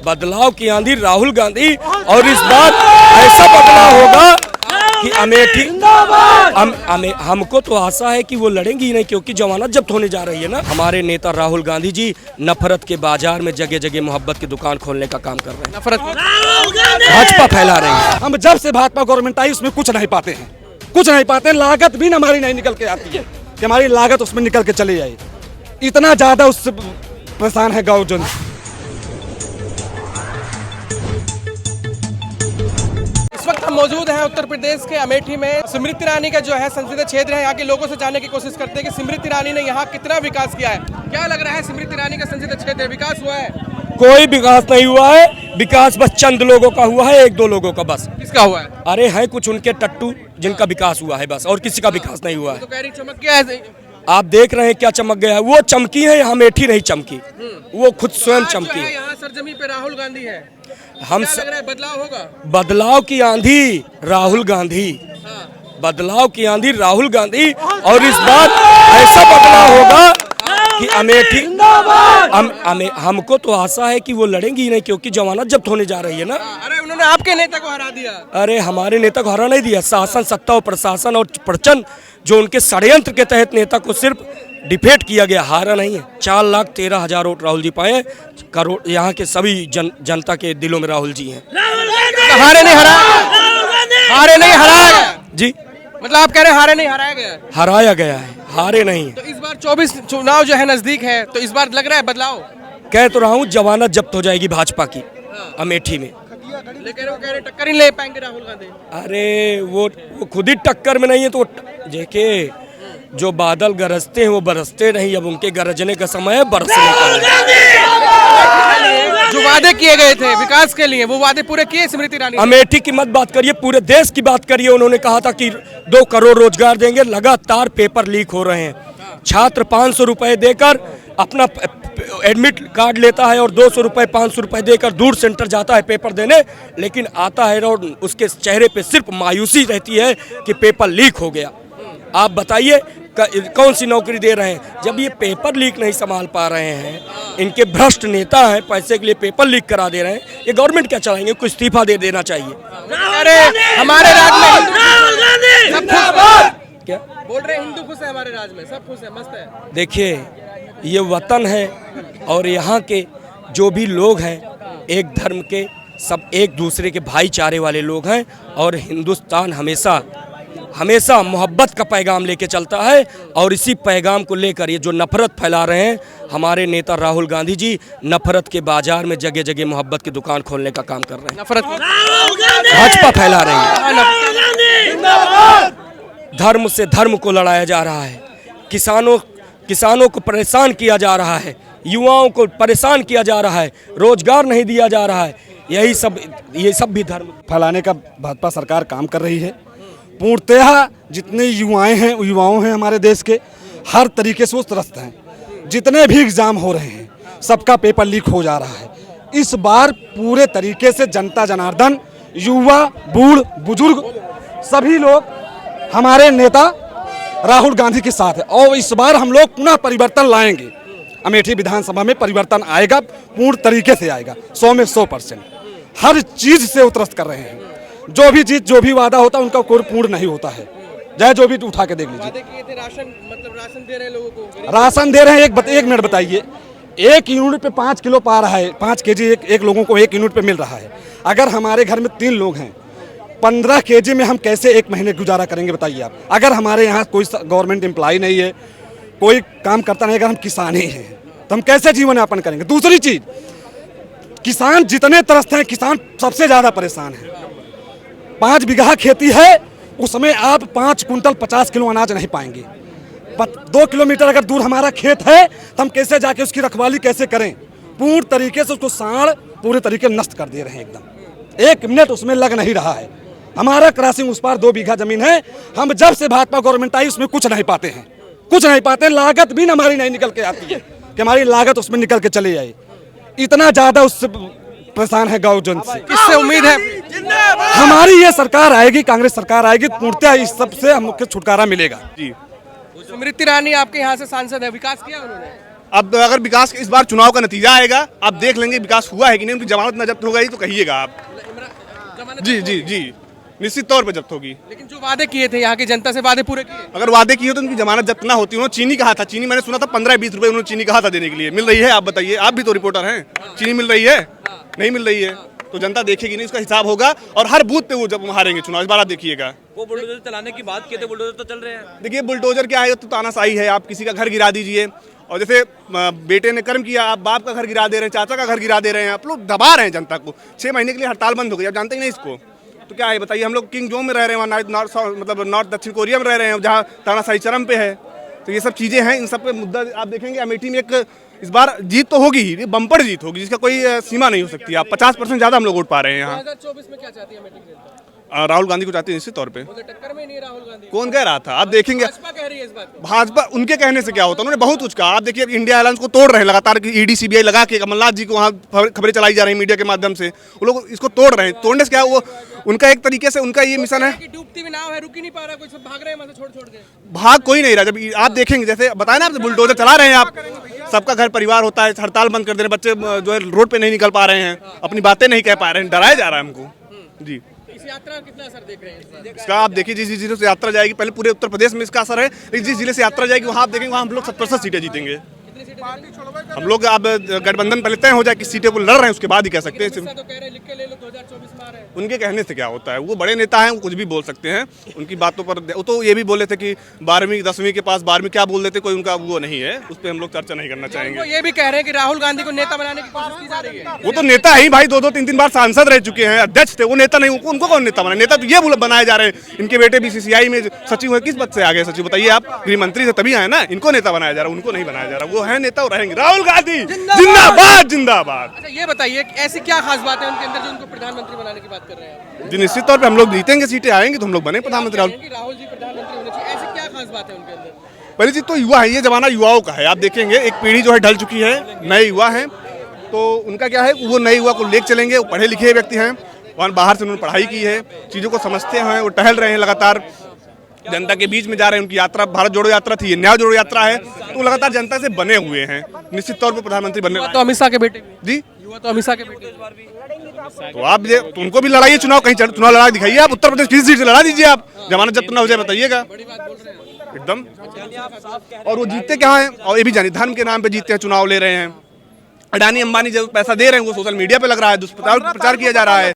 बदलाव की आंधी राहुल गांधी, और इस बार ऐसा बदलाव होगा कि अमेठी हमको तो आशा है कि वो लड़ेंगी ही नहीं, क्योंकि जमानत जब्त होने जा रही है ना। हमारे नेता राहुल गांधी जी नफरत के बाजार में जगह जगह मोहब्बत की दुकान खोलने का काम कर रहे हैं, नफरत भाजपा फैला रहे हैं। हम जब से भाजपा गवर्नमेंट आई उसमें कुछ नहीं पाते हैं, कुछ नहीं पाते हैं। लागत भी हमारी नहीं निकल के आती है कि हमारी लागत उसमें निकल के चली जाए, इतना ज्यादा उससे परेशान है गाँव जन। इस वक्त हम मौजूद हैं उत्तर प्रदेश के अमेठी में। स्मृति ईरानी का जो है संसदीय क्षेत्र है, यहाँ के लोगों से जानने की कोशिश करते हैं कि स्मृति ईरानी ने यहाँ कितना विकास किया है। क्या लग रहा है, स्मृति ईरानी का संसदीय क्षेत्र विकास हुआ है? कोई विकास नहीं हुआ है, विकास बस चंद लोगों का हुआ है, एक दो लोगों का बस। किसका हुआ है? अरे है कुछ उनके टट्टू जिनका विकास हुआ है बस, और किसी का विकास नहीं हुआ है। तो कह रही चमक गया है। आप देख रहे हैं क्या चमक गया है, वो चमकी है, अमेठी नहीं चमकी, वो खुद स्वयं चमकी। यहाँ सरजमी पे राहुल गांधी है, हम क्या लग रहा है बदलाव होगा? बदलाव की आंधी राहुल गांधी, बदलाव की आंधी राहुल गांधी, और इस बार ऐसा बदलाव होगा कि अमेठी हमको तो आशा है कि वो लड़ेंगी ही नहीं, क्योंकि जमानत जब्त होने जा रही है ना। अरे उन्होंने आपके नेता को हरा दिया। अरे हमारे नेता को हरा नहीं दिया, शासन सत्ता और प्रशासन और प्रचंड जो उनके षड्यंत्र के तहत नेता को सिर्फ डिफेट किया गया, हारा नहीं है। 4,13,000 वोट राहुल जी पाए, करोड़ यहाँ के सभी जनता के दिलों में राहुल जी हैं। हारे नहीं हराया गया जी, मतलब आप कह रहे हैं हारे नहीं हराया गया? हराया गया है, हारे नहीं। तो इस बार 24 चुनाव जो है नजदीक है, तो इस बार लग रहा है बदलाव? कह तो रहा हूँ जमानत जब्त हो जाएगी भाजपा की अमेठी में। लेकिन वो कह रहे टक्कर ही ले पाएंगे राहुल गांधी। अरे वो खुद ही टक्कर में नहीं है, तो देखिए जो बादल गरजते हैं वो बरसते नहीं, अब उनके गरजने का समय है, बरसने का। जो वादे किए गए थे विकास के लिए, वो वादे पूरे किए स्मृति ईरानी? अमेठी की मत बात करिए, पूरे देश की बात करिए। उन्होंने कहा था कि 2 करोड़ रोजगार देंगे, लगातार पेपर लीक हो रहे हैं। छात्र 500 रुपए देकर अपना एडमिट कार्ड लेता है और 200 रुपए 500 रुपए देकर दूर सेंटर जाता है पेपर देने, लेकिन आता है और उसके चेहरे पे सिर्फ मायूसी रहती है कि पेपर लीक हो गया। आप बताइए कौन सी नौकरी दे रहे हैं, जब ये पेपर लीक नहीं संभाल पा रहे हैं, इनके भ्रष्ट नेता हैं, पैसे के लिए पेपर लीक करा दे रहे हैं, ये गवर्नमेंट क्या चलाएंगे? कुछ इस्तीफा दे देना चाहिए। अरे हमारे राज्य में क्या बोल रहे हैं, हिंदू खुश है हमारे राज्य में, सब खुश है, मस्त है। देखिए ये वतन है और यहाँ के जो भी लोग हैं एक धर्म के, सब एक दूसरे के भाईचारे वाले लोग हैं, और हिंदुस्तान हमेशा मोहब्बत का पैगाम लेके चलता है, और इसी पैगाम को लेकर ये जो नफरत फैला रहे हैं हमारे नेता राहुल गांधी जी, नफरत के बाजार में जगह जगह मोहब्बत की दुकान खोलने का काम कर रहे हैं, नफरत भाजपा फैला रहे हैं। धर्म से धर्म को लड़ाया जा रहा है, किसानों को परेशान किया जा रहा है, युवाओं को परेशान किया जा रहा है, रोजगार नहीं दिया जा रहा है, ये सब भी धर्म फैलाने का भाजपा सरकार काम कर रही है। पूर्णतः जितने युवाओं हैं हमारे देश के, हर तरीके से वो त्रस्त हैं। जितने भी एग्जाम हो रहे हैं सबका पेपर लीक हो जा रहा है। इस बार पूरे तरीके से जनता जनार्दन, युवा, बूढ़ बुजुर्ग सभी लोग हमारे नेता राहुल गांधी के साथ है, और इस बार हम लोग पुनः परिवर्तन लाएंगे। अमेठी विधानसभा में परिवर्तन आएगा, पूर्ण तरीके से आएगा, 100 में 100%। हर चीज से वो त्रस्त कर रहे हैं, जो भी चीज जो भी वादा होता है उनका कोई पूर्ण नहीं होता है। चाहे जो भी उठा के देख लीजिए। वादे किए थे, राशन दे रहे हैं लोगों को, राशन दे रहे हैं। एक मिनट बताइए, 1 यूनिट पे 5 किलो पा रहा है, 5 केजी एक लोगों को 1 यूनिट पे मिल रहा है। अगर हमारे घर में 3 लोग हैं, 15 केजी में हम कैसे एक महीने गुजारा करेंगे बताइए आप। अगर हमारे यहाँ कोई गवर्नमेंट एम्प्लॉय नहीं है, कोई काम करता नहीं, अगर हम किसान ही हैं तो हम कैसे जीवन यापन करेंगे? दूसरी चीज, किसान जितने त्रस्त हैं, किसान सबसे ज्यादा परेशान है। 5 बीघा खेती है, उसमें आप 5 कुंटल 50 किलो अनाज नहीं पाएंगे। 2 किलोमीटर अगर दूर हमारा खेत है तो हम कैसे जाके उसकी रखवाली कैसे करें? पूर्ण तरीके से उसको सांड पूरे तरीके नष्ट कर दे रहे हैं एकदम। 1 मिनट उसमें लग नहीं रहा है। हमारा क्रॉसिंग उस पार 2 बीघा जमीन है। हम जब से भाजपा गवर्नमेंट आई उसमें कुछ नहीं पाते हैं, कुछ नहीं पाते। लागत भी हमारी नहीं निकल के आती है कि हमारी लागत उसमें निकल के चली जाए, इतना ज्यादा उससे परेशान है गाँव जन से। किससे उम्मीद है? हमारी ये सरकार आएगी, कांग्रेस सरकार आएगी, पूर्णतः इस सबसे हमको छुटकारा मिलेगा। जी, स्मृति ईरानी आपके यहाँ से सांसद है, विकास किया उन्होंने? अब अगर विकास इस बार चुनाव का नतीजा आएगा, आप देख लेंगे विकास हुआ है कि नहीं। उनकी जमानत न जब्त हो गई तो कहिएगा आप। जी जी जी, निश्चित तौर पे जब्त होगी। लेकिन जो वादे किए थे यहाँ की जनता से, वादे पूरे किए? अगर वादे किए तो उनकी जमानत जब्त ना होती। उन्होंने चीनी कहा था, चीनी मैंने सुना था 15-20 रुपए उन्होंने चीनी कहा था देने के लिए। मिल रही है? आप बताइए, आप भी तो रिपोर्टर हैं। चीनी मिल रही है? नहीं मिल रही है तो जनता देखेगी नहीं, उसका हिसाब होगा। और हर बूथ पे वो जब हारेंगे चुनाव, इस बार आप देखिएगा। वो बुलडोजर चलाने की बात की थी, बुलडोजर तो चल रहे हैं। देखिए बुलडोजर क्या है, तो तानाशाही है। आप किसी का घर गिरा दीजिए, और जैसे बेटे ने कर्म किया, आप बाप का घर गिरा दे रहे हैं, चाचा का घर गिरा दे रहे हैं। आप लोग दबा रहे हैं जनता को। 6 महीने के लिए हड़ताल बंद हो गई, आप जानते ही नहीं इसको। तो क्या है बताइए, हम लोग किंग जोन में रह रहे हैं, वहाँ मतलब नॉर्थ दक्षिण कोरिया में रह रहे हैं, जहाँ तानाशाही चरम पे है। तो ये सब चीज़ें हैं, इन सब पे मुद्दा आप देखेंगे। अमेठी में एक इस बार जीत तो होगी ही, बम्पर जीत होगी, जिसका कोई सीमा नहीं हो सकती। आप 50% ज़्यादा हम लोग वोट पा रहे हैं यहाँ। 2024 में क्या चाहती है अमेठी की जनता? राहुल गांधी को चाहते हैं निश्चित तौर पे। टक्कर में नहीं राहुल गांधी? कौन कह रहा था? आप देखेंगे भाजपा कह रही है इस बात को। भाजपा, उनके कहने से क्या होता है, उन्होंने बहुत कुछ कहा। आप देखिए इंडिया अलायंस को तोड़ रहे हैं लगातार, ईडी सीबीआई लगा के कमलनाथ जी को वहाँ खबरें चलाई जा रही है मीडिया के माध्यम से। वो लोग इसको तोड़ रहे हैं। तोड़ने से क्या, वो उनका एक तरीके से उनका ये मिशन है। डूबती हुई नाव है, रुक ही नहीं पा रहा, कोई सब भाग रहे हैं वहाँ से छोड़ के। भाग कोई नहीं रहा। जब आप देखेंगे, जैसे बताया ना, आप बुलडोजर चला रहे हैं, आप सबका घर परिवार होता है, हड़ताल बंद कर दे रहे हैं, बच्चे जो है रोड पे नहीं निकल पा रहे हैं, अपनी बातें नहीं कह पा रहे हैं, डराया जा रहा है हमको। जी, इस यात्रा का कितना असर देख रहे हैं? इसका आप देखिए, जिस जिले से यात्रा जाएगी, पहले पूरे उत्तर प्रदेश में इसका असर है, लेकिन जिस जिले से यात्रा जाएगी वहाँ आप देखेंगे, वहाँ हम लोग 70% सीटें जीतेंगे। हम लोग अब गठबंधन पहले तय हो जाए किस सीटें पर लड़ रहे हैं, उसके बाद ही कह सकते हैं। तो कह रहे हैं लिख के ले लो 2024 में आ रहे हैं। उनके कहने से क्या होता है, वो बड़े नेता हैं, वो कुछ भी बोल सकते हैं। उनकी बातों पर वो तो ये भी बोले थे कि 12वीं 10वीं के पास 12वीं क्या बोल देते, कोई उनका वो नहीं है, उस पर हम लोग चर्चा नहीं करना चाहेंगे। वो ये भी कह रहे हैं कि राहुल गांधी को नेता बनाने की कोशिश की जा रही है। वो तो नेता ही भाई, 2-2 3-3 बार सांसद रह चुके हैं, अध्यक्ष थे। वो नेता नहीं, उनको कौन नेता बना? नेता तो ये बनाए जा रहे हैं। इनके बेटे बीसीसीआई में सचिव हुए, किस पद से आ गए सचिव बताइए आप? गृह मंत्री से तभी आए ना। इनको नेता बनाया जा रहा है, उनको नहीं बनाया जा रहा। वो है नेता और रहेंगे। राहुल गांधी जिंदाबाद जिंदाबाद। अच्छा ये बताइए, ऐसी क्या खास बात है उनके अंदर जो उनको प्रधानमंत्री बनाने की बात कर रहे हैं? जी निश्चित तौर पे हम लोग जीतेंगे, सीटें आएंगी तो हम लोग बने प्रधानमंत्री। राहुल जी प्रधानमंत्री होने चाहिए, ऐसी क्या खास बात है उनके अंदर? पहली चीज तो युवा है, ये जमाना युवाओं का है। आप देखेंगे एक पीढ़ी जो है ढल चुकी है, नए युवा हैं, तो उनका क्या है, वो नए युवा को लेकर चलेंगे। वो पढ़े लिखे व्यक्ति हैं, वहाँ बाहर से उन्होंने पढ़ाई की है, चीज़ों को समझते हैं, वो टहल रहे हैं लगातार, जनता के बीच में जा रहे हैं। उनकी यात्रा भारत जोड़ो यात्रा थी, ये न्याय जोड़ो यात्रा है, तो वो लगातार जनता से बने हुए हैं। निश्चित तौर पर प्रधानमंत्री बनने तो अमित शाह के बेटे जी, युवा तो अमित शाह के बेटे। तो आप ये तो उनको भी लड़ाइए चुनाव, कहीं चुनाव लड़ा दिखाइए। आप उत्तर प्रदेश किसी सीट से लड़ा दीजिए, आप जमानत जब्त ना हो जाए बताइएगा एकदम। और वो जीतते क्या है, और ये भी जानिए धर्म के नाम पे जीतते हैं, चुनाव ले रहे हैं। अडानी अंबानी जब पैसा दे रहे हैं, वो सोशल मीडिया पे लग रहा है, दुष्प्रचार किया जा रहा है।